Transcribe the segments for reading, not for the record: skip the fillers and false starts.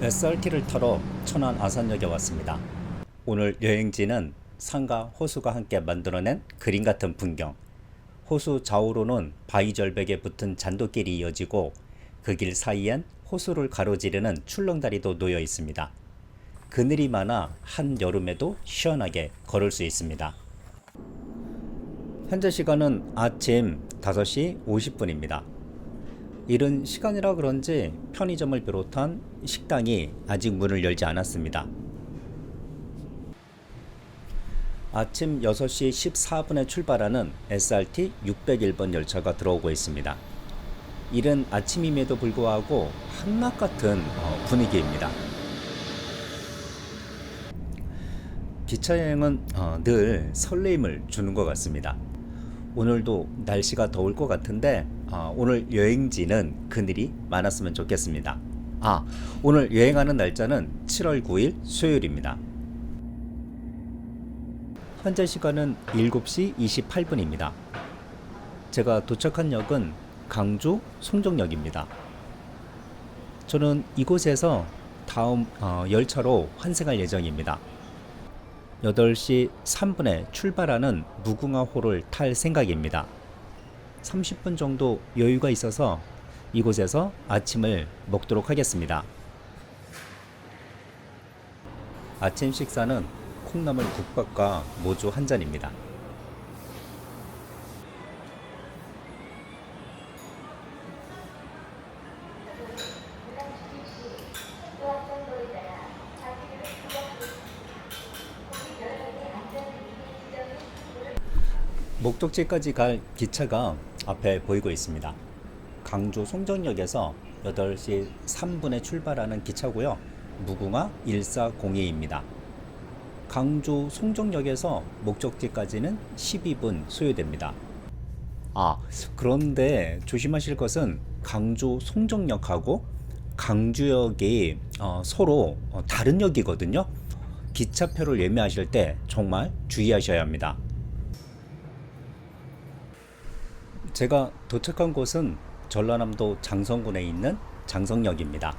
SRT를 타러 천안 아산역에 왔습니다. 오늘 여행지는 산과 호수가 함께 만들어낸 그림 같은 풍경. 호수 좌우로는 바위 절벽에 붙은 잔도길이 이어지고 그 길 사이엔 호수를 가로지르는 출렁다리도 놓여 있습니다. 그늘이 많아 한여름에도 시원하게 걸을 수 있습니다. 현재 시간은 아침 5시 50분입니다. 이른 시간이라 그런지 편의점을 비롯한 식당이 아직 문을 열지 않았습니다. 아침 6시 14분에 출발하는 SRT 601번 열차가 들어오고 있습니다. 이른 아침임에도 불구하고 한낮 같은 분위기입니다. 기차 여행은 늘 설레임을 주는 것 같습니다. 오늘도 날씨가 더울 것 같은데 오늘 여행지는 그늘이 많았으면 좋겠습니다. 오늘 여행하는 날짜는 7월 9일 수요일입니다. 현재 시간은 7시 28분입니다. 제가 도착한 역은 강주 송정역입니다. 저는 이곳에서 다음 열차로 환승할 예정입니다. 8시 3분에 출발하는 무궁화호를 탈 생각입니다. 30분 정도 여유가 있어서 이곳에서 아침을 먹도록 하겠습니다. 아침 식사는 콩나물 국밥과 모주 한 잔입니다. 목적지까지 갈 기차가 앞에 보이고 있습니다. 강주 송정역에서 8시 3분에 출발하는 기차고요. 무궁화 1402입니다. 강주 송정역에서 목적지까지는 12분 소요됩니다. 그런데 조심하실 것은 강주 송정역하고 강주역이 서로 다른 역이거든요. 기차표를 예매하실 때 정말 주의하셔야 합니다. 제가 도착한 곳은 전라남도 장성군에 있는 장성역입니다.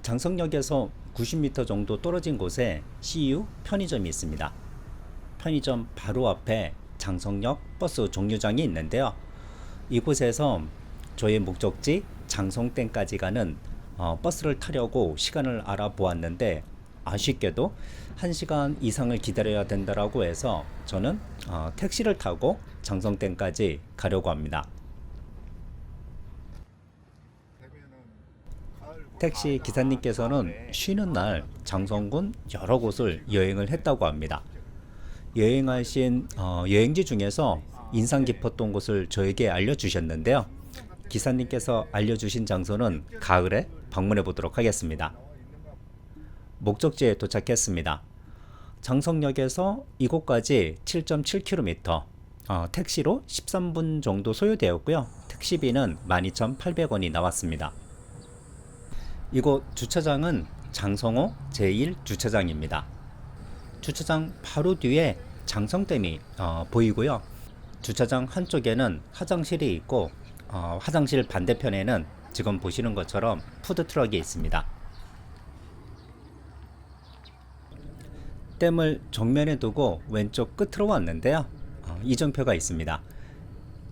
장성역에서 90m 정도 떨어진 곳에 CU 편의점이 있습니다. 편의점 바로 앞에 장성역 버스 정류장이 있는데요. 이곳에서 저의 목적지 장성댐까지 가는 버스를 타려고 시간을 알아보았는데 아쉽게도 1시간 이상을 기다려야 된다고 해서 저는 택시를 타고 장성댐까지 가려고 합니다. 택시 기사님께서는 쉬는 날 장성군 여러 곳을 여행을 했다고 합니다. 여행하신 여행지 중에서 인상 깊었던 곳을 저에게 알려주셨는데요. 기사님께서 알려주신 장소는 가을에 방문해 보도록 하겠습니다. 목적지에 도착했습니다. 장성역에서 이곳까지 7.7km, 택시로 13분 정도 소요되었고요. 택시비는 12,800원이 나왔습니다. 이곳 주차장은 장성호 제1주차장입니다. 주차장 바로 뒤에 장성댐이 보이고요. 주차장 한쪽에는 화장실이 있고 화장실 반대편에는 지금 보시는 것처럼 푸드트럭이 있습니다. 댐을 정면에 두고 왼쪽 끝으로 왔는데요. 이정표가 있습니다.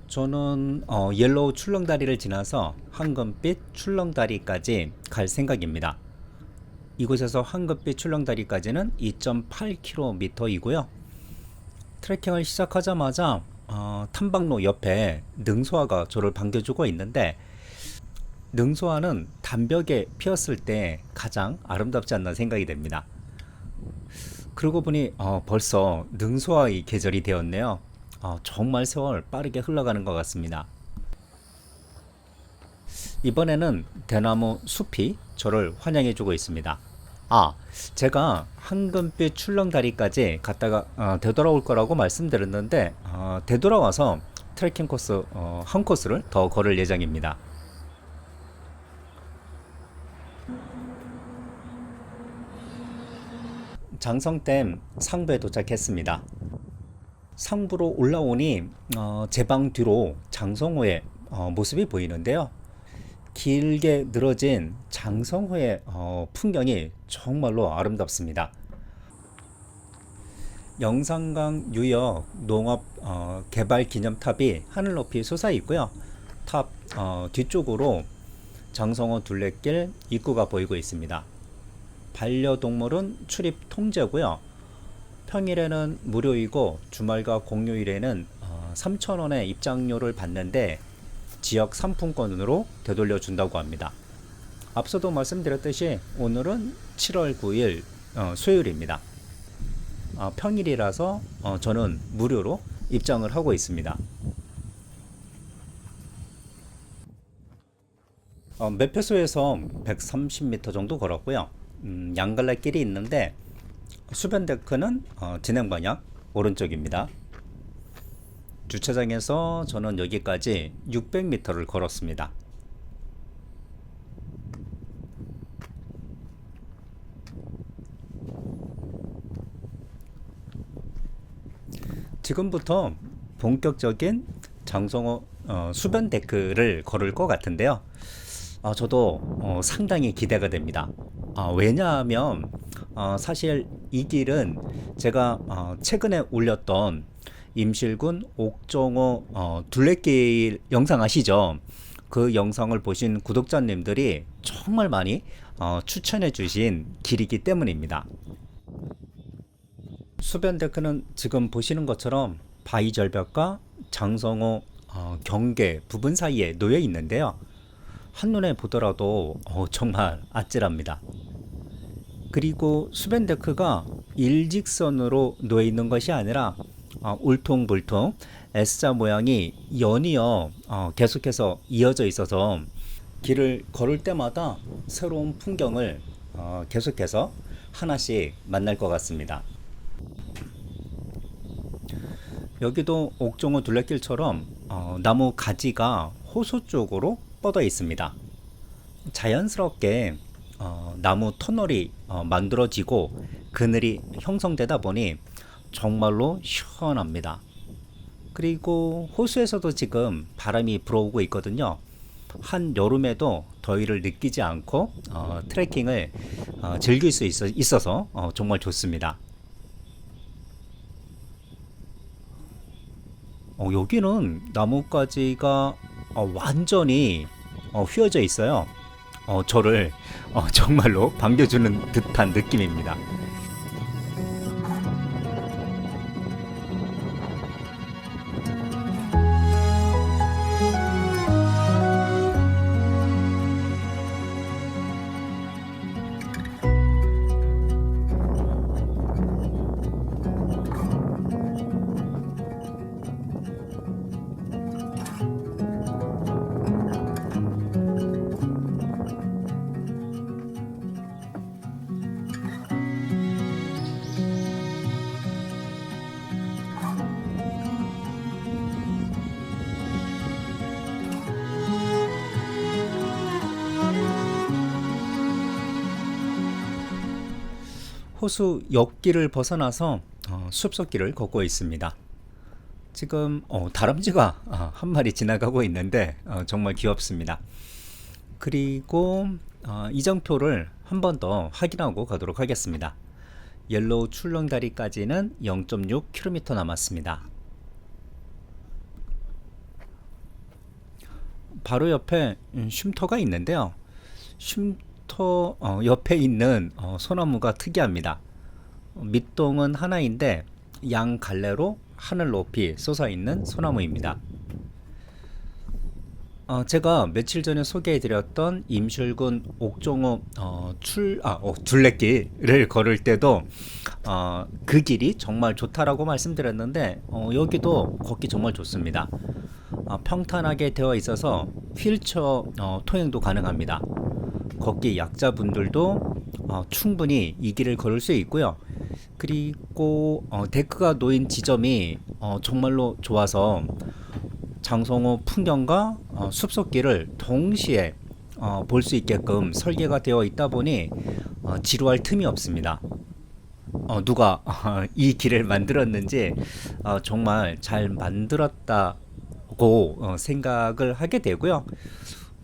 저는 옐로우 출렁다리를 지나서 황금빛 출렁다리까지 갈 생각입니다. 이곳에서 황금빛 출렁다리까지는 2.8km이고요. 트레킹을 시작하자마자 탐방로 옆에 능소화가 저를 반겨주고 있는데 능소화는 단벽에 피었을 때 가장 아름답지 않나 생각이 됩니다. 그러고 보니 벌써 능소화의 계절이 되었네요. 정말 세월 빠르게 흘러가는 것 같습니다. 이번에는 대나무 숲이 저를 환영해주고 있습니다. 제가 황금빛 출렁다리까지 갔다가 되돌아올 거라고 말씀드렸는데 되돌아와서 트레킹 코스 한 코스를 더 걸을 예정입니다. 장성댐 상부에 도착했습니다. 상부로 올라오니 제 방 뒤로 장성호의 모습이 보이는데요. 길게 늘어진 장성호의 풍경이 정말로 아름답습니다. 영산강 유역 농업 개발 기념탑이 하늘 높이 솟아 있고요. 탑 뒤쪽으로 장성호 둘레길 입구가 보이고 있습니다. 반려동물은 출입 통제고요. 평일에는 무료이고 주말과 공휴일에는 3,000원의 입장료를 받는데 지역 상품권으로 되돌려 준다고 합니다. 앞서도 말씀드렸듯이 오늘은 7월 9일 수요일입니다. 평일이라서 저는 무료로 입장을 하고 있습니다. 매표소에서 130m 정도 걸었고요. 양갈래 길이 있는데 수변데크는 진행 방향 오른쪽입니다. 주차장에서 저는 여기까지 600m를 걸었습니다. 지금부터 본격적인 장성호 수변 데크를 걸을 것 같은데요. 저도 상당히 기대가 됩니다. 왜냐하면 사실 이 길은 제가 최근에 올렸던 임실군 옥정호 둘레길 영상 아시죠? 그 영상을 보신 구독자님들이 정말 많이 추천해 주신 길이기 때문입니다. 수변 데크는 지금 보시는 것처럼 바위절벽과 장성호 경계 부분 사이에 놓여 있는데요. 한눈에 보더라도 정말 아찔합니다. 그리고 수변 데크가 일직선으로 놓여 있는 것이 아니라 울퉁불퉁 S자 모양이 연이어 계속해서 이어져 있어서 길을 걸을 때마다 새로운 풍경을 계속해서 하나씩 만날 것 같습니다. 여기도 옥정호 둘레길처럼 나무 가지가 호수 쪽으로 뻗어 있습니다. 자연스럽게 나무 터널이 만들어지고 그늘이 형성되다 보니 정말로 시원합니다. 그리고 호수에서도 지금 바람이 불어오고 있거든요. 한여름에도 더위를 느끼지 않고 트레킹을 즐길 수 있어서 정말 좋습니다. 여기는 나뭇가지가 완전히 휘어져 있어요. 저를 정말로 반겨주는 듯한 느낌입니다. 호수 옆길을 벗어나서 숲속길을 걷고 있습니다. 지금 다람쥐가 한 마리 지나가고 있는데 정말 귀엽습니다. 그리고 이정표를 한 번 더 확인하고 가도록 하겠습니다. 옐로우 출렁다리까지는 0.6km 남았습니다. 바로 옆에 쉼터가 있는데요. 쉼터 옆에 있는 소나무가 특이합니다. 밑동은 하나인데 양 갈래로 하늘 높이 솟아있는 소나무입니다. 제가 며칠 전에 소개해드렸던 임실군 옥정호 둘레길을 걸을 때도 그 길이 정말 좋다라고 말씀드렸는데 여기도 걷기 정말 좋습니다. 평탄하게 되어 있어서 휠체어 통행도 가능합니다. 걷기 약자분들도 충분히 이 길을 걸을 수 있고요. 그리고 데크가 놓인 지점이 정말로 좋아서 장성호 풍경과 숲속길을 동시에 볼 수 있게끔 설계가 되어 있다 보니 지루할 틈이 없습니다. 누가 이 길을 만들었는지 정말 잘 만들었다고 생각을 하게 되고요.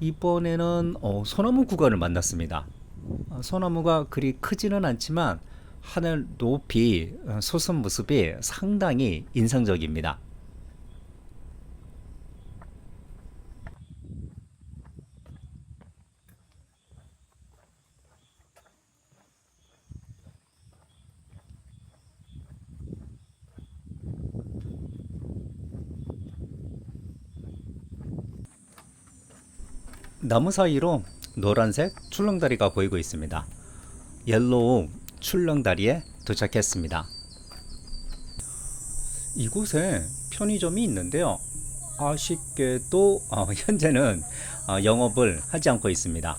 이번에는 소나무 구간을 만났습니다. 소나무가 그리 크지는 않지만 하늘 높이 솟은 모습이 상당히 인상적입니다. 나무 사이로 노란색 출렁다리가 보이고 있습니다. 옐로우 출렁다리에 도착했습니다. 이곳에 편의점이 있는데요. 아쉽게도 현재는 영업을 하지 않고 있습니다.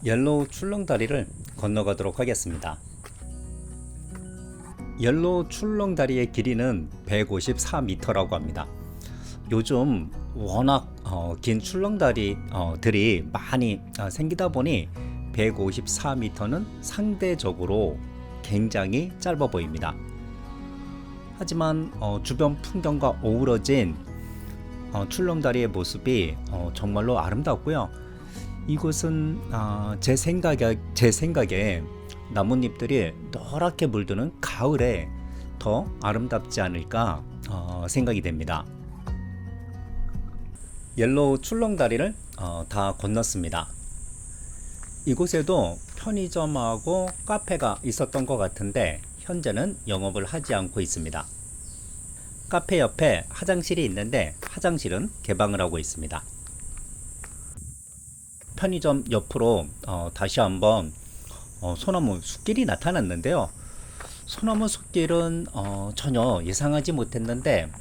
옐로우 출렁다리를 건너가도록 하겠습니다. 옐로우 출렁다리의 길이는 154m라고 합니다. 요즘 워낙 긴 출렁다리들이 많이 생기다 보니 154m는 상대적으로 굉장히 짧아 보입니다. 하지만 주변 풍경과 어우러진 출렁다리의 모습이 정말로 아름답고요. 이곳은 제 생각에 나뭇잎들이 노랗게 물드는 가을에 더 아름답지 않을까 생각이 됩니다. 옐로우 출렁다리를 다 건넜습니다. 이곳에도 편의점하고 카페가 있었던 것 같은데 현재는 영업을 하지 않고 있습니다. 카페 옆에 화장실이 있는데 화장실은 개방을 하고 있습니다. 편의점 옆으로 다시 한번 소나무 숲길이 나타났는데요. 소나무 숲길은 전혀 예상하지 못했는데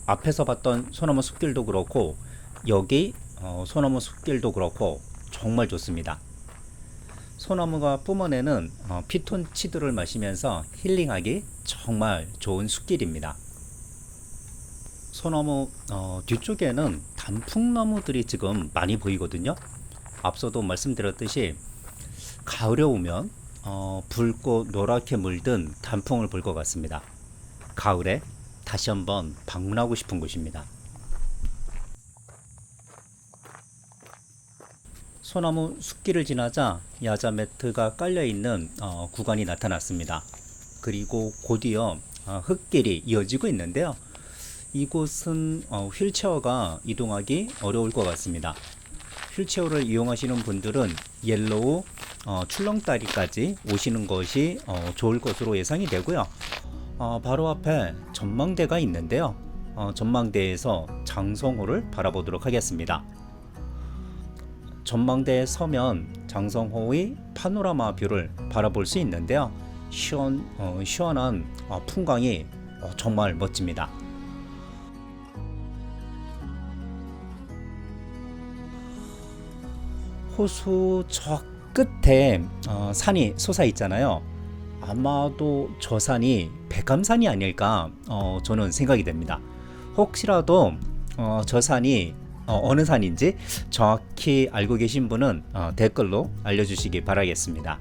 앞에서 봤던 소나무 숲길도 그렇고 여기 소나무 숲길도 그렇고 정말 좋습니다. 소나무가 뿜어내는 피톤치드를 마시면서 힐링하기 정말 좋은 숲길입니다. 소나무 뒤쪽에는 단풍나무들이 지금 많이 보이거든요. 앞서도 말씀드렸듯이 가을에 오면 붉고 노랗게 물든 단풍을 볼 것 같습니다. 가을에 다시 한번 방문하고 싶은 곳입니다. 소나무 숲길을 지나자 야자 매트가 깔려있는 구간이 나타났습니다. 그리고 곧이어 흙길이 이어지고 있는데요. 이곳은 휠체어가 이동하기 어려울 것 같습니다. 휠체어를 이용하시는 분들은 옐로우 출렁다리까지 오시는 것이 좋을 것으로 예상이 되고요. 바로 앞에 전망대가 있는데요. 전망대에서 장성호를 바라보도록 하겠습니다. 전망대에 서면 장성호의 파노라마 뷰를 바라볼 수 있는데요. 시원한 풍광이 정말 멋집니다. 호수 저 끝에 산이 솟아 있잖아요. 아마도 저 산이 백암산이 아닐까 저는 생각이 됩니다. 혹시라도 저 산이 어느 산인지 정확히 알고 계신 분은 댓글로 알려주시기 바라겠습니다.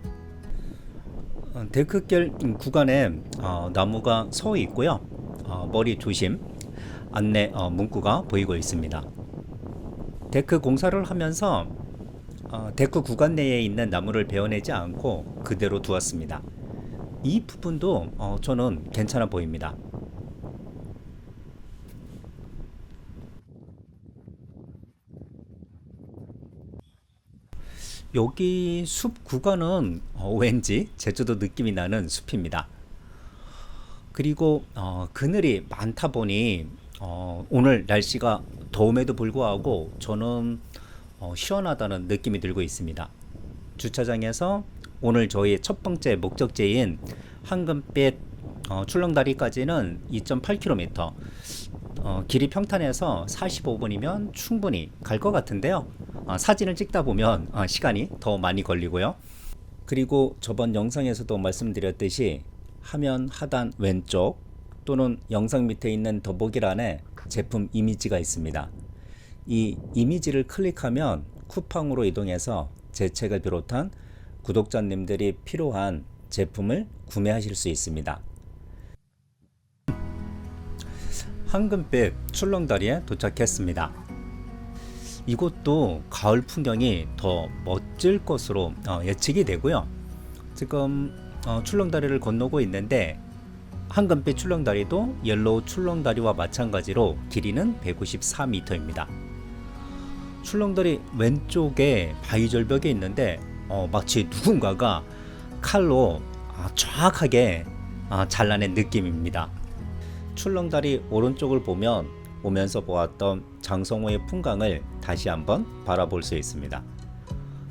데크길 구간에 나무가 서 있고요. 머리 조심 안내 문구가 보이고 있습니다. 데크 공사를 하면서 데크 구간 내에 있는 나무를 베어내지 않고 그대로 두었습니다. 이 부분도 저는 괜찮아 보입니다. 여기 숲 구간은 왠지 제주도 느낌이 나는 숲입니다. 그리고 그늘이 많다 보니 오늘 날씨가 더움에도 불구하고 저는 시원하다는 느낌이 들고 있습니다. 주차장에서 오늘 저희 첫 번째 목적지인 황금빛 출렁다리까지는 2.8km, 길이 평탄해서 45분이면 충분히 갈 것 같은데요. 사진을 찍다 보면 시간이 더 많이 걸리고요. 그리고 저번 영상에서도 말씀드렸듯이 화면 하단 왼쪽 또는 영상 밑에 있는 더보기란에 제품 이미지가 있습니다. 이 이미지를 클릭하면 쿠팡으로 이동해서 제 책을 비롯한 구독자님들이 필요한 제품을 구매하실 수 있습니다. 황금빛 출렁다리에 도착했습니다. 이곳도 가을 풍경이 더 멋질 것으로 예측이 되고요. 지금 출렁다리를 건너고 있는데 황금빛 출렁다리도 옐로우 출렁다리와 마찬가지로 길이는 154m입니다. 출렁다리 왼쪽에 바위 절벽이 있는데 마치 누군가가 칼로 정확하게 잘라낸 느낌입니다. 출렁다리 오른쪽을 보면 오면서 보았던 장성호의 풍광을 다시 한번 바라볼 수 있습니다.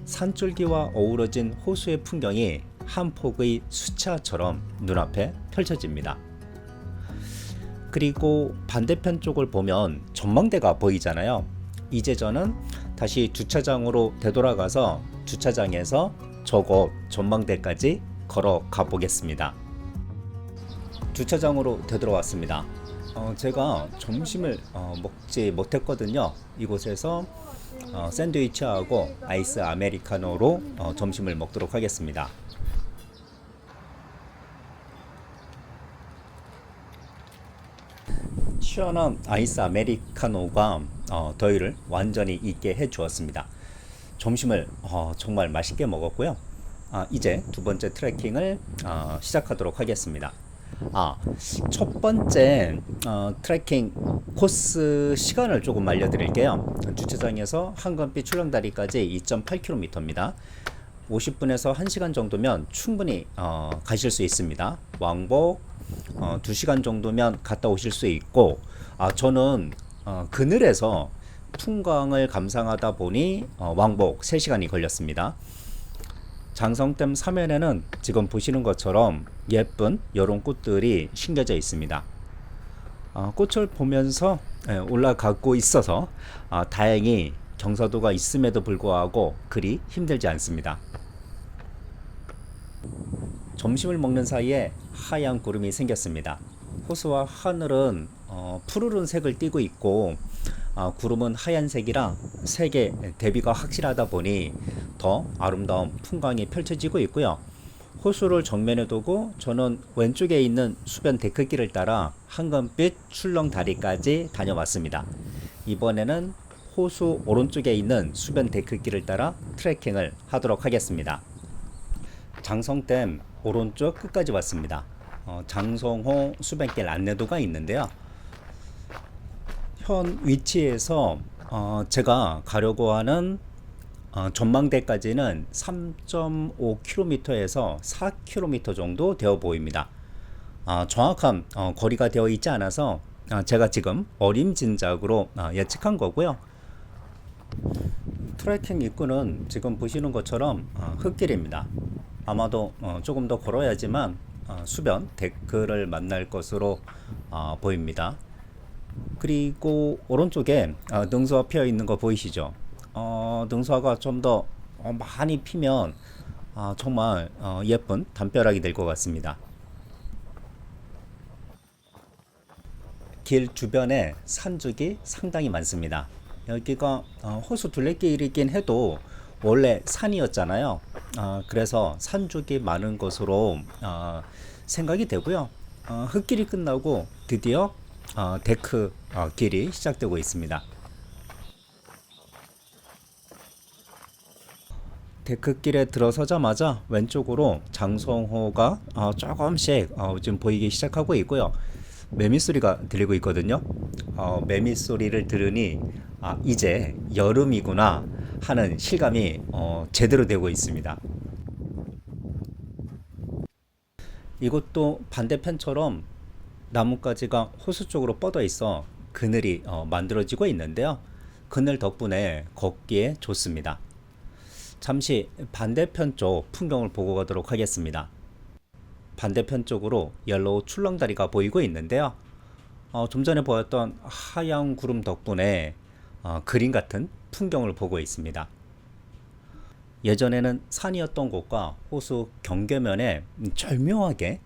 산줄기와 어우러진 호수의 풍경이 한 폭의 수채화처럼 눈앞에 펼쳐집니다. 그리고 반대편 쪽을 보면 전망대가 보이잖아요. 이제 저는 다시 주차장으로 되돌아가서 주차장에서 저곳 전망대까지 걸어가 보겠습니다. 주차장으로 되돌아왔습니다. 제가 점심을 먹지 못했거든요. 이곳에서 샌드위치하고 아이스 아메리카노로 점심을 먹도록 하겠습니다. 시원한 아이스 아메리카노가 더위를 완전히 잊게 해 주었습니다. 점심을 정말 맛있게 먹었고요. 이제 두 번째 트레킹을 시작하도록 하겠습니다. 첫 번째 트레킹 코스 시간을 조금 알려드릴게요. 주차장에서 황금빛 출렁다리까지 2.8km입니다. 50분에서 1시간 정도면 충분히 가실 수 있습니다. 왕복 2시간 정도면 갔다 오실 수 있고, 저는 그늘에서 풍광을 감상하다 보니 왕복 3시간이 걸렸습니다. 장성댐 사면에는 지금 보시는 것처럼 예쁜 여름 꽃들이 심겨져 있습니다. 꽃을 보면서 올라가고 있어서 다행히 경사도가 있음에도 불구하고 그리 힘들지 않습니다. 점심을 먹는 사이에 하얀 구름이 생겼습니다. 호수와 하늘은 푸르른 색을 띠고 있고 구름은 하얀색이라 색의 대비가 확실하다 보니 더 아름다운 풍광이 펼쳐지고 있고요. 호수를 정면에 두고 저는 왼쪽에 있는 수변 데크길을 따라 황금빛 출렁다리까지 다녀왔습니다. 이번에는 호수 오른쪽에 있는 수변 데크길을 따라 트레킹을 하도록 하겠습니다. 장성댐 오른쪽 끝까지 왔습니다. 장성호 수변길 안내도가 있는데요. 현 위치에서 제가 가려고 하는 전망대까지는 3.5km에서 4km 정도 되어 보입니다. 정확한 거리가 되어 있지 않아서 제가 지금 어림짐작으로 예측한 거고요. 트레킹 입구는 지금 보시는 것처럼 흙길입니다. 아마도 조금 더 걸어야지만 수변 데크를 만날 것으로 보입니다. 그리고 오른쪽에 능수화 피어 있는 거 보이시죠? 능수화가 좀 더 많이 피면 정말 예쁜 담벼락이 될 것 같습니다. 길 주변에 산죽이 상당히 많습니다. 여기가 호수 둘레길이긴 해도 원래 산이었잖아요. 그래서 산죽이 많은 것으로 생각이 되고요. 흙길이 끝나고 드디어 데크 길이 시작되고 있습니다. 데크길에 들어서자마자 왼쪽으로 장성호가 조금씩 지금 보이기 시작하고 있고요. 매미소리가 들리고 있거든요. 매미소리를 들으니 이제 여름이구나 하는 실감이 제대로 되고 있습니다. 이곳도 반대편처럼 나뭇가지가 호수 쪽으로 뻗어 있어 그늘이 만들어지고 있는데요. 그늘 덕분에 걷기에 좋습니다. 잠시 반대편 쪽 풍경을 보고 가도록 하겠습니다. 반대편 쪽으로 옐로우 출렁다리가 보이고 있는데요. 좀 전에 보였던 하얀 구름 덕분에 그림 같은 풍경을 보고 있습니다. 예전에는 산이었던 곳과 호수 경계면에 절묘하게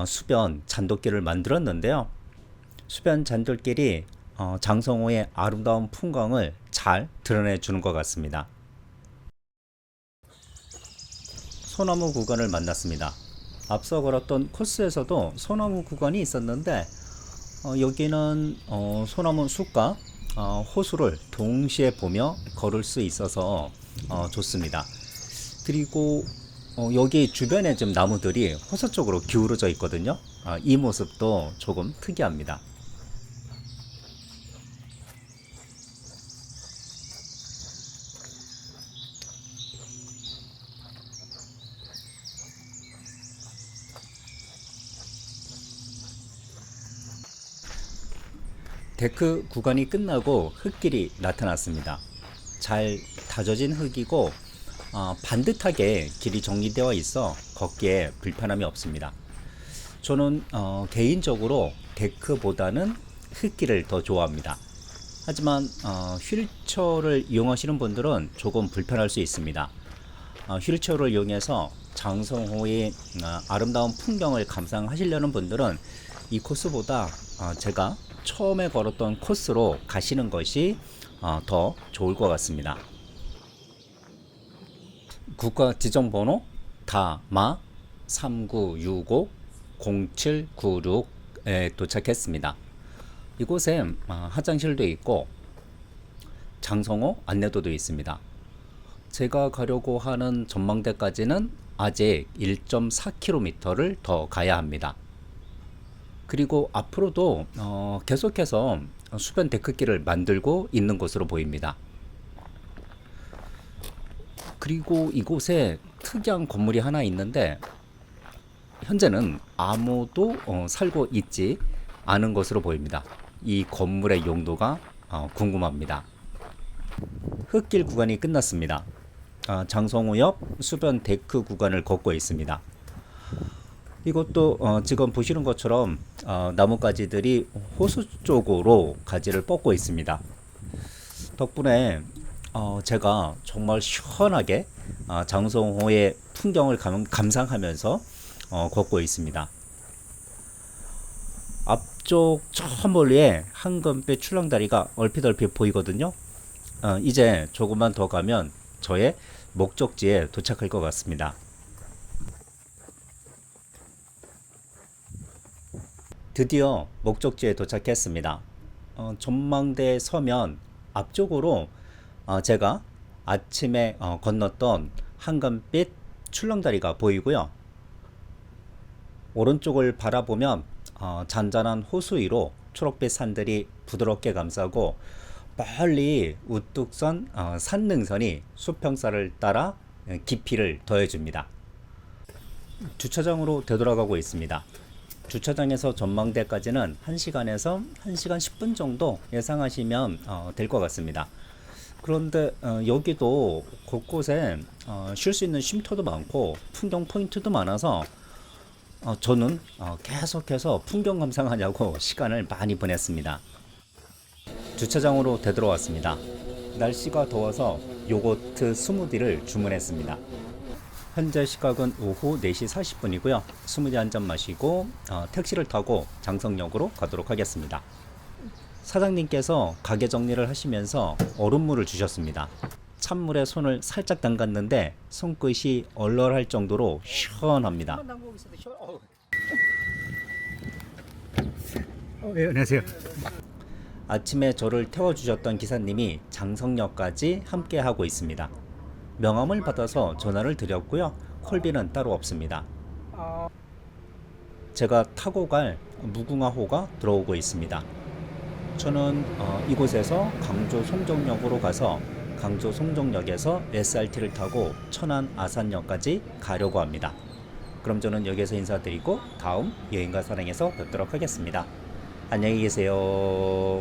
수변 잔돗길을 만들었는데요. 수변 잔돗길이 장성호의 아름다운 풍광을 잘 드러내 주는 것 같습니다. 소나무 구간을 만났습니다. 앞서 걸었던 코스에서도 소나무 구간이 있었는데 여기는 소나무 숲과 호수를 동시에 보며 걸을 수 있어서 좋습니다. 그리고 여기 주변에 좀 나무들이 호수 쪽으로 기울어져 있거든요. 이 모습도 조금 특이합니다. 데크 구간이 끝나고 흙길이 나타났습니다. 잘 다져진 흙이고 반듯하게 길이 정리되어 있어 걷기에 불편함이 없습니다. 저는 개인적으로 데크보다는 흙길을 더 좋아합니다. 하지만 휠체어를 이용하시는 분들은 조금 불편할 수 있습니다. 휠체어를 이용해서 장성호의 아름다운 풍경을 감상하시려는 분들은 이 코스보다 제가 처음에 걸었던 코스로 가시는 것이 더 좋을 것 같습니다. 국가 지정번호 다마 3965-0796에 도착했습니다. 이곳에 화장실도 있고 장성호 안내도도 있습니다. 제가 가려고 하는 전망대까지는 아직 1.4km를 더 가야 합니다. 그리고 앞으로도 계속해서 수변 데크길을 만들고 있는 것으로 보입니다. 그리고 이곳에 특이한 건물이 하나 있는데 현재는 아무도 살고 있지 않은 것으로 보입니다. 이 건물의 용도가 궁금합니다. 흙길 구간이 끝났습니다. 장성호 옆 수변 데크 구간을 걷고 있습니다. 이것도 지금 보시는 것처럼 나뭇가지들이 호수 쪽으로 가지를 뻗고 있습니다. 덕분에 제가 정말 시원하게 장성호의 풍경을 감상하면서 걷고 있습니다. 앞쪽 저 멀리에 황금빛 출렁다리가 얼핏 보이거든요. 이제 조금만 더 가면 저의 목적지에 도착할 것 같습니다. 드디어 목적지에 도착했습니다. 전망대에 서면 앞쪽으로 제가 아침에 건넜던 황금빛 출렁다리가 보이고요. 오른쪽을 바라보면 잔잔한 호수 위로 초록빛 산들이 부드럽게 감싸고 멀리 우뚝 선 산능선이 수평사를 따라 깊이를 더해줍니다. 주차장으로 되돌아가고 있습니다. 주차장에서 전망대까지는 1시간에서 1시간 10분 정도 예상하시면 될 것 같습니다. 그런데 여기도 곳곳에 쉴 수 있는 쉼터도 많고 풍경 포인트도 많아서 저는 계속해서 풍경 감상하냐고 시간을 많이 보냈습니다. 주차장으로 되돌아왔습니다. 날씨가 더워서 요거트 스무디를 주문했습니다. 현재 시각은 오후 4시 40분이고요. 스무디 한 잔 마시고 택시를 타고 장성역으로 가도록 하겠습니다. 사장님께서 가게 정리를 하시면서 얼음물을 주셨습니다. 찬물에 손을 살짝 담갔는데 손끝이 얼얼할 정도로 시원합니다. 네, 안녕하세요. 아침에 저를 태워주셨던 기사님이 장성역까지 함께 하고 있습니다. 명함을 받아서 전화를 드렸고요. 콜비는 따로 없습니다. 제가 타고 갈 무궁화호가 들어오고 있습니다. 저는 이곳에서 강조 송정역으로 가서 강조 송정역에서 SRT를 타고 천안 아산역까지 가려고 합니다. 그럼 저는 여기서 인사드리고 다음 여행과 사랑에서 뵙도록 하겠습니다. 안녕히 계세요.